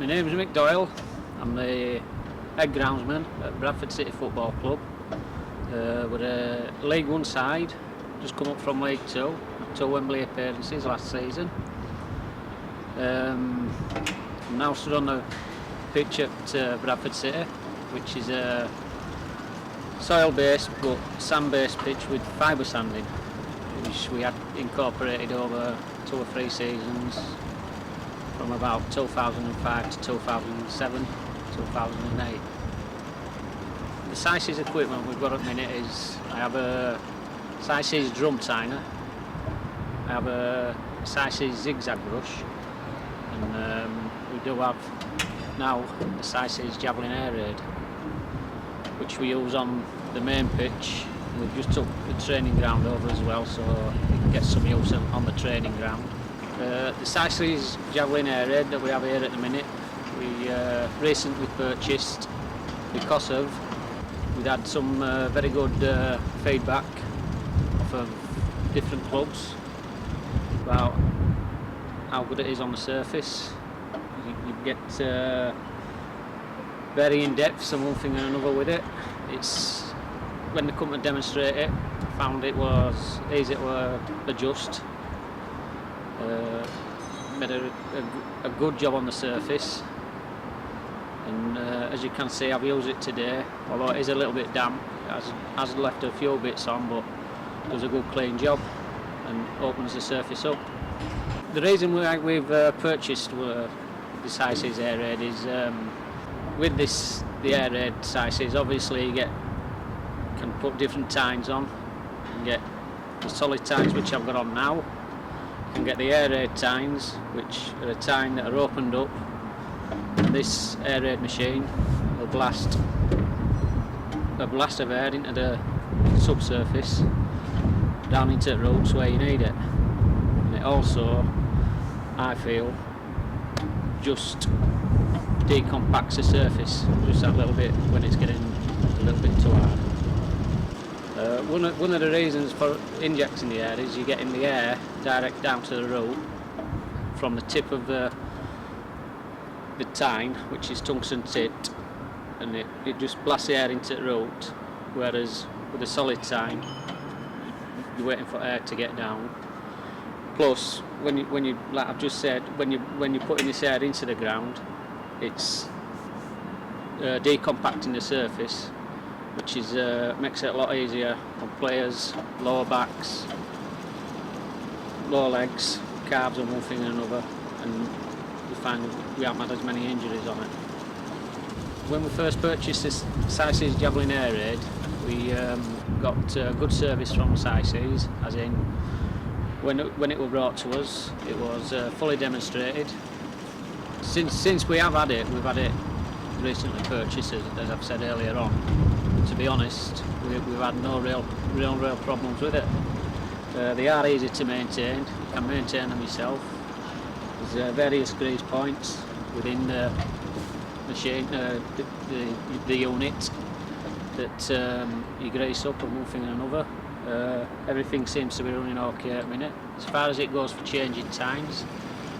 My name is Mick Doyle. I'm the head groundsman at Bradford City Football Club. We're a League 1 side, just come up from League 2, 2 Wembley appearances last season. I'm now stood on the pitch at Bradford City, which is a soil-based but sand-based pitch with fibre sanding, which we had incorporated over 2 or 3 seasons from about 2005 to 2007, 2008. The SISIS equipment we've got at the minute is, I have a SISIS drum tiner, I have a SISIS zigzag brush, and we do have now the SISIS Javelin Aer-Aid, which we use on the main pitch. We've just took the training ground over as well, so we can get some use on the training ground. The SISIS Javelin Aer-Aid that we have here at the minute, we recently purchased because we'd had some very good feedback from different clubs about how good it is on the surface. You get very in depth and one thing and another with it. It's when they come to demonstrate it, I found it was easy to adjust. Made a good job on the surface, and as you can see, I've used it today. Although it is a little bit damp, it has left a few bits on, but it does a good clean job and opens the surface up. The reason we've purchased the SISIS Aer-Aid is with the Aer-Aid SISIS, obviously you can put different tines on. You can get the solid tines which I've got on now. You can get the Aer-Aid tines, which are a tine that are opened up, and this Aer-Aid machine will blast a blast of air into the subsurface down into the roots where you need it. And it also, I feel, just decompacts the surface just that little bit when it's getting a little bit too hard. One of the reasons for injecting the air is you're getting the air direct down to the root from the tip of the tine, which is tungsten tipped, and it just blasts the air into the root, whereas with a solid tine you're waiting for air to get down. Plus, when you like I've just said, when you're putting this air into the ground, it's decompacting the surface, which is makes it a lot easier on players, lower backs, lower legs, calves and one thing and another, and we find we haven't had as many injuries on it. When we first purchased this SISIS Javelin Aer-Aid, we got good service from SISIS, as in when it was brought to us, it was fully demonstrated. Since we have had it, we've had it recently purchased, as I've said earlier on. To be honest, we've had no real problems with it. They are easy to maintain. You can maintain them yourself. There's various grease points within the machine, the unit that you grease up and one thing and another. Everything seems to be running okay at the minute. As far as it goes for changing tines,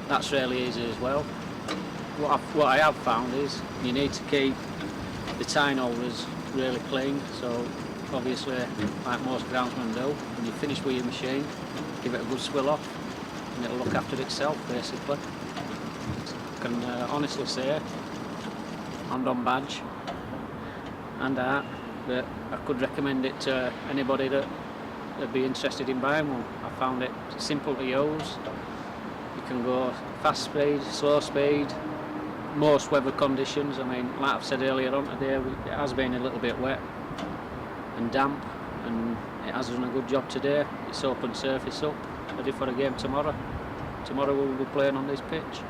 that's really easy as well. What I have found is you need to keep the tine holders really clean, so obviously, like most groundsmen do, when you finish with your machine, give it a good swill off and it'll look after itself basically. I can honestly say, hand on badge and that I could recommend it to anybody that would be interested in buying one. I found it simple to use. You can go fast speed, slow speed, most weather conditions. I mean, like I've said earlier on today, it has been a little bit wet and damp, and it has done a good job today. It's opened surface up, ready for a game tomorrow. Tomorrow we'll be playing on this pitch.